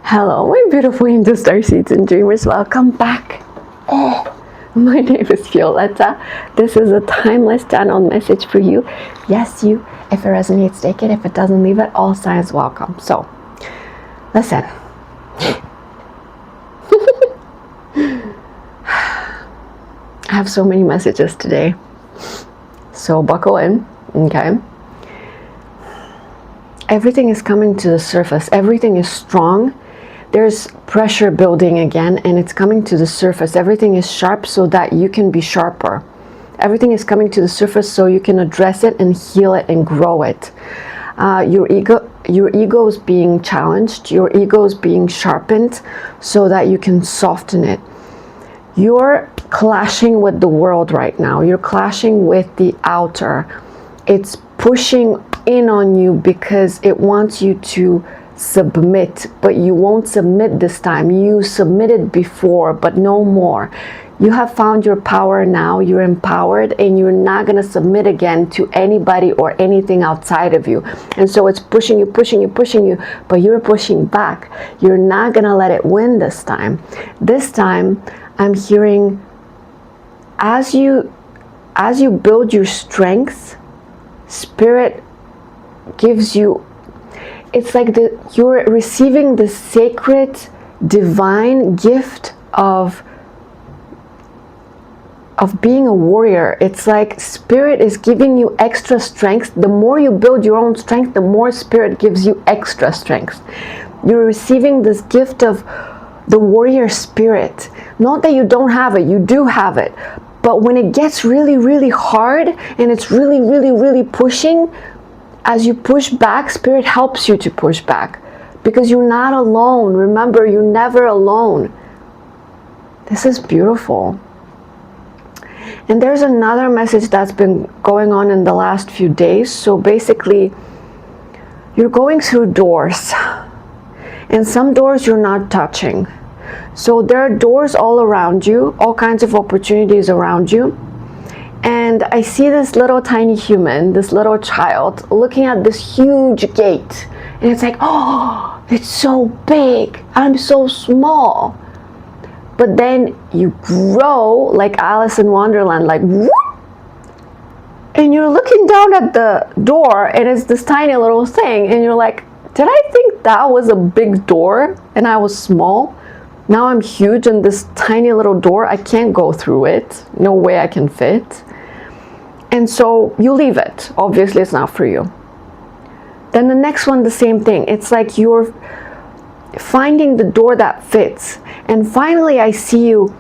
Hello, my beautiful angel starseeds and dreamers. Welcome back. My name is Violeta. This is a timeless channel message for you. Yes, you. If it resonates, take it. If it doesn't, leave it. All signs welcome. So, listen. I have so many messages today. So buckle in, okay? Everything is coming to the surface. Everything is strong. There's pressure building again, and it's coming to the surface. Everything is sharp so that you can be sharper. Everything is coming to the surface so you can address it and heal it and grow it. Your ego is being challenged. Your ego is being sharpened so that you can soften it. You're clashing with the world right now. You're clashing with the outer. It's pushing in on you because it wants you to submit, but you won't submit this time. You submitted before, but no more. You have found your power now. You're empowered, and you're not going to submit again to anybody or anything outside of you. And so it's pushing you, but you're pushing back. You're not going to let it win this time. This time, I'm hearing as you build your strength, Spirit gives you, it's like you're receiving the sacred divine gift of being a warrior. It's like Spirit is giving you extra strength. The more you build your own strength, the more Spirit gives you extra strength. You're receiving this gift of the warrior spirit. Not that you don't have it, you do have it. But when it gets really, really hard and it's really, really, really pushing, as you push back, Spirit helps you to push back. Because you're not alone. Remember, you're never alone. This is beautiful. And there's another message that's been going on in the last few days. So basically, you're going through doors. And some doors you're not touching. So there are doors all around you, all kinds of opportunities around you. And I see this little tiny human, this little child, looking at this huge gate. And it's like, oh, it's so big. I'm so small. But then you grow like Alice in Wonderland, like whoop, and you're looking down at the door and it's this tiny little thing. And you're like, did I think that was a big door and I was small? Now I'm huge and this tiny little door, I can't go through it. No way I can fit. And so you leave it. Obviously it's not for you. Then the next one, the same thing. It's like you're finding the door that fits. And finally I see you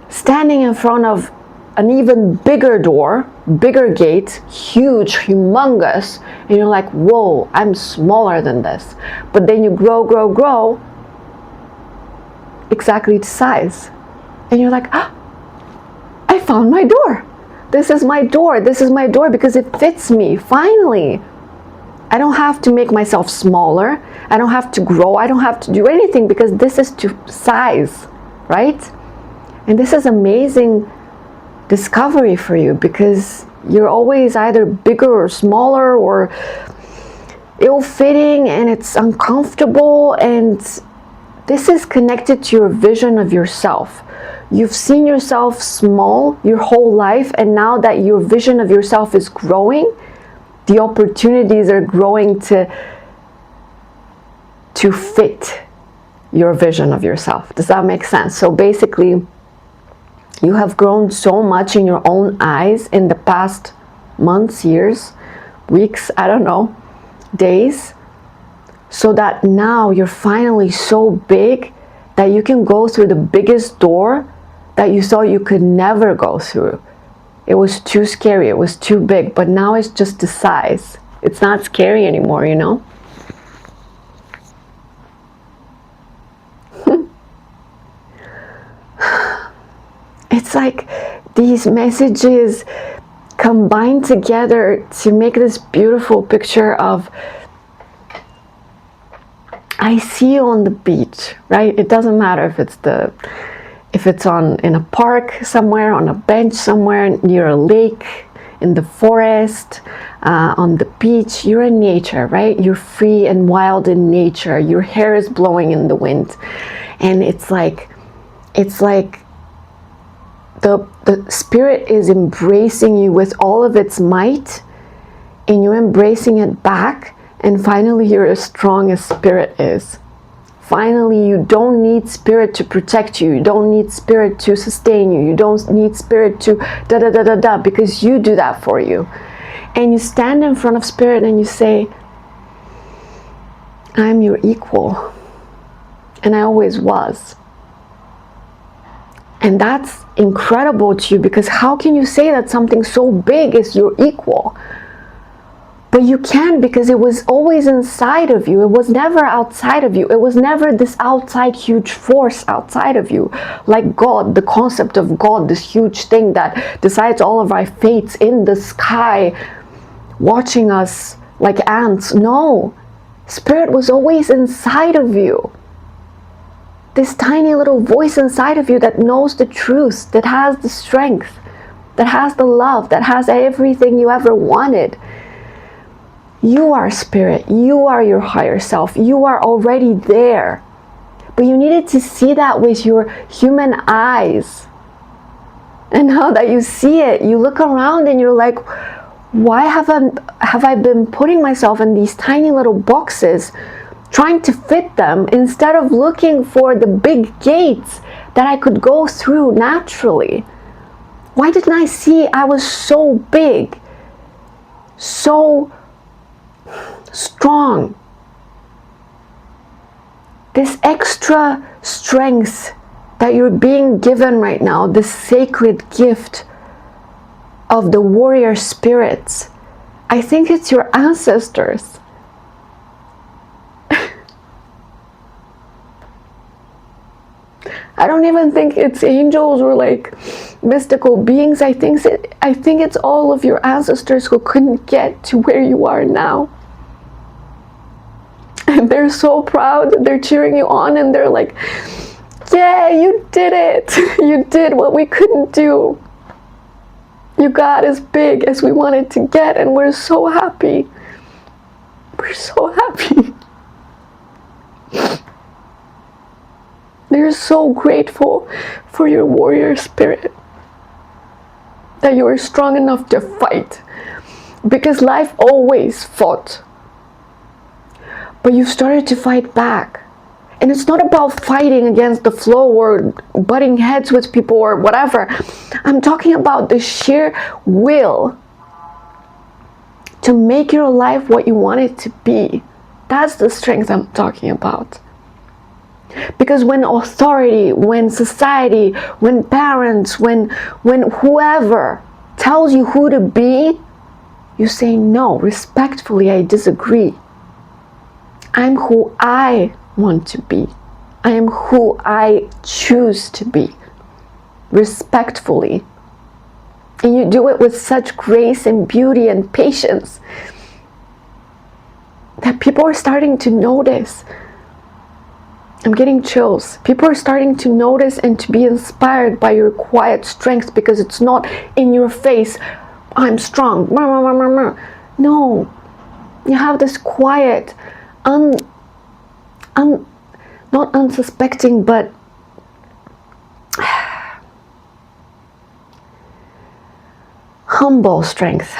standing in front of an even bigger door, bigger gate, huge, humongous. And you're like, whoa, I'm smaller than this. But then you grow, exactly the size. And you're like, ah, I found my door. This is my door. This is my door because it fits me. Finally. I don't have to make myself smaller. I don't have to grow. I don't have to do anything because this is to size, right? And this is amazing discovery for you because you're always either bigger or smaller or ill-fitting and it's uncomfortable, and this is connected to your vision of yourself. You've seen yourself small your whole life, and now that your vision of yourself is growing, the opportunities are growing to fit your vision of yourself. Does that make sense? So basically, you have grown so much in your own eyes in the past months, years, weeks, I don't know, days, so that now you're finally so big that you can go through the biggest door that you thought you could never go through. It was too scary, it was too big, but now it's just the size. It's not scary anymore, you know? It's like these messages combine together to make this beautiful picture of, I see you on the beach, right? It doesn't matter if it's in a park somewhere, on a bench somewhere, near a lake, in the forest, on the beach. You're in nature, right? You're free and wild in nature. Your hair is blowing in the wind. And it's like the spirit is embracing you with all of its might, and you're embracing it back, and finally you're as strong as spirit is. Finally, you don't need spirit to protect you. You don't need spirit to sustain you. You don't need spirit to da-da-da-da-da, because you do that for you. And you stand in front of spirit and you say, I'm your equal. And I always was. And that's incredible to you, because how can you say that something so big is your equal? But you can, because it was always inside of you. It was never outside of you. It was never this outside huge force outside of you. Like God, the concept of God, this huge thing that decides all of our fates in the sky, watching us like ants. No, spirit was always inside of you. This tiny little voice inside of you that knows the truth, that has the strength, that has the love, that has everything you ever wanted. You are spirit. You are your higher self. You are already there. But you needed to see that with your human eyes. And now that you see it, you look around and you're like, why have I been putting myself in these tiny little boxes, trying to fit them, instead of looking for the big gates that I could go through naturally? Why didn't I see I was so big, so strong? This extra strength that you're being given right now, this sacred gift of the warrior spirits, I think it's your ancestors. I don't even think it's angels or like mystical beings. I think it's all of your ancestors who couldn't get to where you are now. And they're so proud. They're cheering you on and they're like, yeah, you did it. You did what we couldn't do. You got as big as we wanted to get, and we're so happy. We're so happy. They're so grateful for your warrior spirit, that you are strong enough to fight, because life always fought. But you've started to fight back. And it's not about fighting against the flow or butting heads with people or whatever. I'm talking about the sheer will to make your life what you want it to be. That's the strength I'm talking about. Because when authority, when society, when parents, when whoever tells you who to be, you say, no, respectfully, I disagree. I'm who I want to be. I am who I choose to be, respectfully. And you do it with such grace and beauty and patience that people are starting to notice. I'm getting chills. People are starting to notice and to be inspired by your quiet strength, because it's not in your face, I'm strong. No, you have this quiet, not unsuspecting, but humble strength.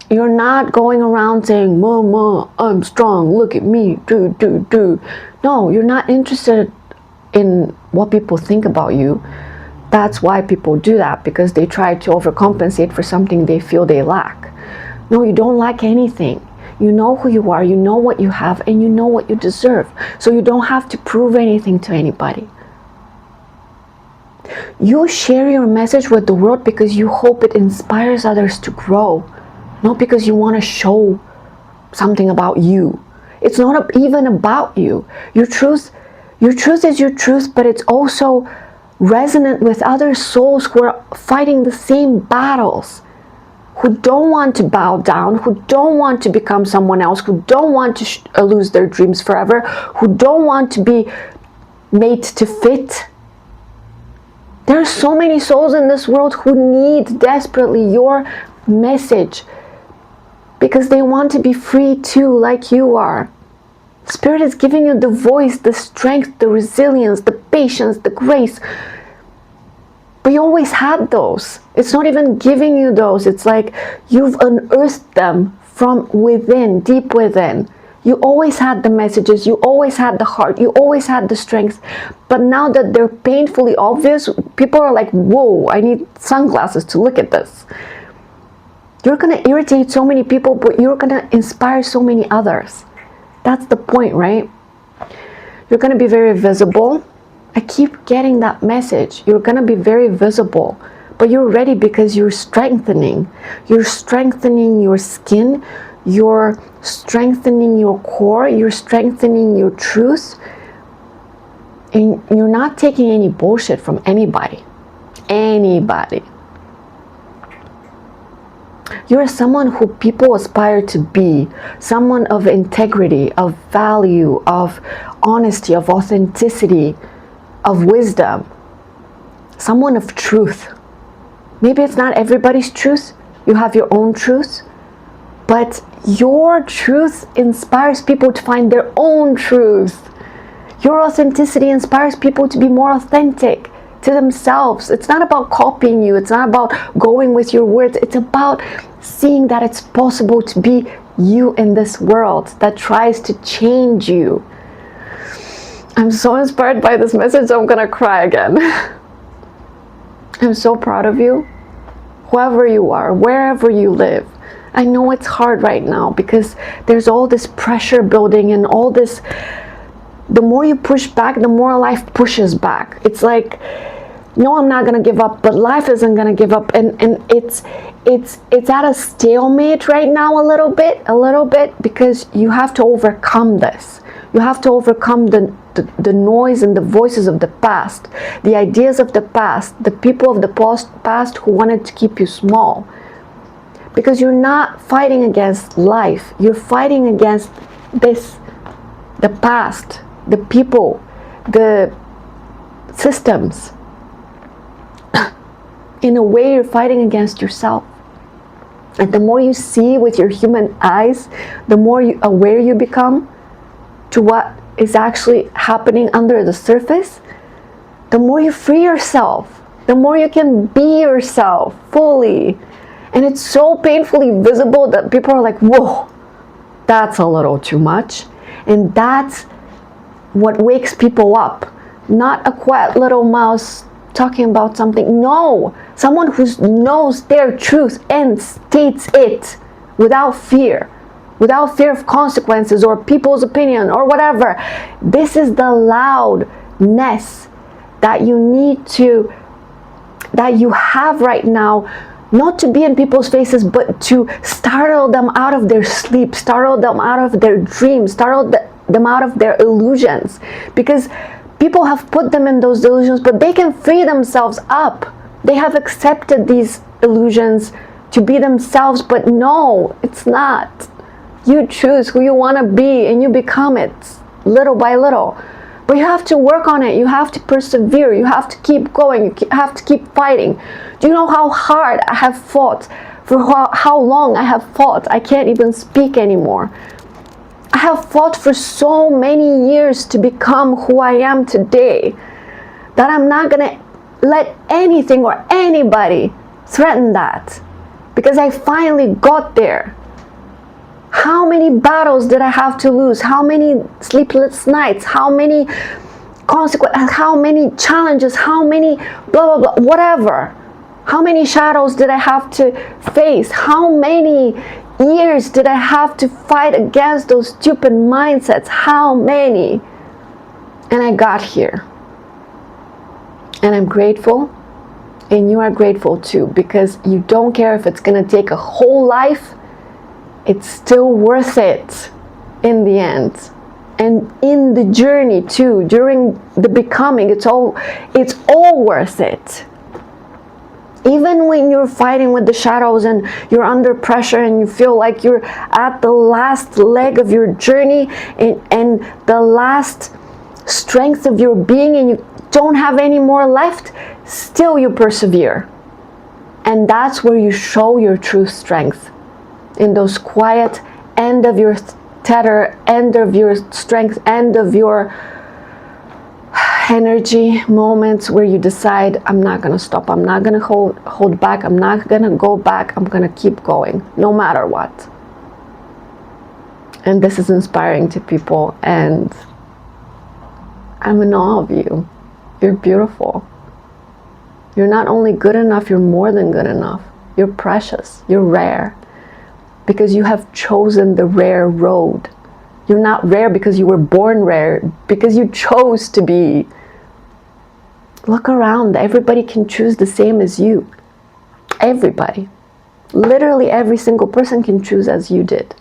You're not going around saying, Mama, I'm strong, look at me, do. No, you're not interested in what people think about you. That's why people do that, because they try to overcompensate for something they feel they lack. No, you don't lack anything. You know who you are, you know what you have, and you know what you deserve. So you don't have to prove anything to anybody. You share your message with the world because you hope it inspires others to grow, not because you want to show something about you. It's not even about you. Your truth is your truth, but it's also resonant with other souls who are fighting the same battles, who don't want to bow down, who don't want to become someone else, who don't want to lose their dreams forever, who don't want to be made to fit. There are so many souls in this world who need desperately your message because they want to be free too, like you are. Spirit is giving you the voice, the strength, the resilience, the patience, the grace. But you always had those. It's not even giving you those. It's like you've unearthed them from within, deep within. You always had the messages. You always had the heart. You always had the strength. But now that they're painfully obvious, people are like, whoa, I need sunglasses to look at this. You're going to irritate so many people, but you're going to inspire so many others. That's the point, right? You're going to be very visible. I keep getting that message. You're going to be very visible, but you're ready because you're strengthening. You're strengthening your skin. You're strengthening your core. You're strengthening your truth. And you're not taking any bullshit from anybody. Anybody. You're someone who people aspire to be. Someone of integrity, of value, of honesty, of authenticity, of wisdom. Someone of truth. Maybe it's not everybody's truth. You have your own truth. But your truth inspires people to find their own truth. Your authenticity inspires people to be more authentic to themselves. It's not about copying you. It's not about going with your words. It's about seeing that it's possible to be you in this world that tries to change you. I'm so inspired by this message, I'm gonna cry again. I'm so proud of you. Whoever you are, wherever you live. I know it's hard right now because there's all this pressure building and all this. The more you push back, the more life pushes back. It's like, no, I'm not gonna give up, but life isn't gonna give up, and it's at a stalemate right now a little bit, because you have to overcome this. You have to overcome the noise and the voices of the past, the ideas of the past, the people of the past who wanted to keep you small. Because you're not fighting against life, you're fighting against this, the past, the people, the systems. In a way, you're fighting against yourself. And the more you see with your human eyes, the more aware you become to what is actually happening under the surface, the more you free yourself, the more you can be yourself fully. And it's so painfully visible that people are like, whoa, that's a little too much. And that's what wakes people up. Not a quiet little mouse talking about something. No, someone who knows their truth and states it without fear of consequences or people's opinion or whatever. This is the loudness that you have right now, not to be in people's faces, but to startle them out of their sleep, startle them out of their dreams, startle them out of their illusions. Because people have put them in those illusions, but they can free themselves up. They have accepted these illusions to be themselves, but no, it's not. You choose who you want to be and you become it little by little. But you have to work on it. You have to persevere. You have to keep going. You have to keep fighting. Do you know how hard I have fought? For how long I have fought? I can't even speak anymore. I have fought for so many years to become who I am today that I'm not going to let anything or anybody threaten that, because I finally got there. How many battles did I have to lose? How many sleepless nights? How many consequences? How many challenges? How many blah, blah, blah, whatever. How many shadows did I have to face? How many years did I have to fight against those stupid mindsets? How many? And I got here. And I'm grateful. And you are grateful too, because you don't care if it's going to take a whole life. It's still worth it in the end. And in the journey too, during the becoming, it's all worth it. Even when you're fighting with the shadows and you're under pressure and you feel like you're at the last leg of your journey and the last strength of your being and you don't have any more left, still you persevere. And that's where you show your true strength. In those quiet end of your tether, end of your strength, end of your energy moments where you decide, I'm not going to stop, I'm not going to hold back, I'm not going to go back, I'm going to keep going, no matter what. And this is inspiring to people, and I'm in awe of you. You're beautiful. You're not only good enough, you're more than good enough. You're precious, you're rare, because you have chosen the rare road. You're not rare because you were born rare, because you chose to be. Look around, everybody can choose the same as you. Everybody. Literally every single person can choose as you did.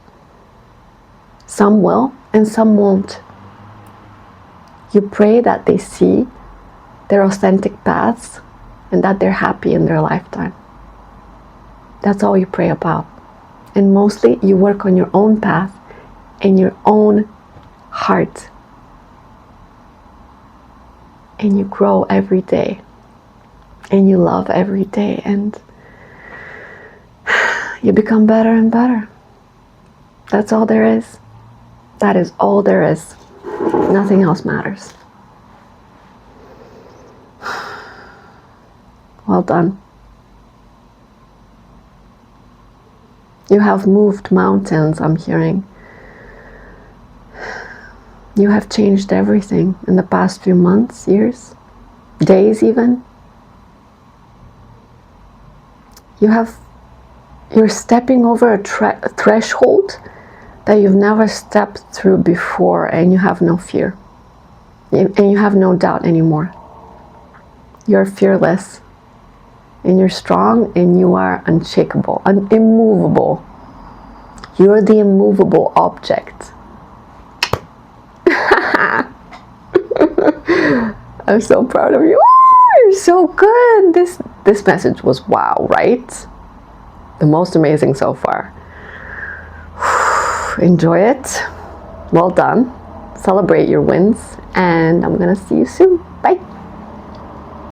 Some will and some won't. You pray that they see their authentic paths and that they're happy in their lifetime. That's all you pray about. And mostly you work on your own path in your own heart. And you grow every day. And you love every day. And you become better and better. That's all there is. That is all there is. Nothing else matters. Well done. You have moved mountains, I'm hearing. You have changed everything in the past few months, years, days even. You're stepping over a threshold that you've never stepped through before, and you have no fear. And you have no doubt anymore. You're fearless, and you're strong, and you are unshakable, immovable. You're the immovable object. I'm so proud of you. Oh, you're so good. This message was wow, right? The most amazing so far. Enjoy it. Well done. Celebrate your wins, and I'm gonna see you soon. Bye.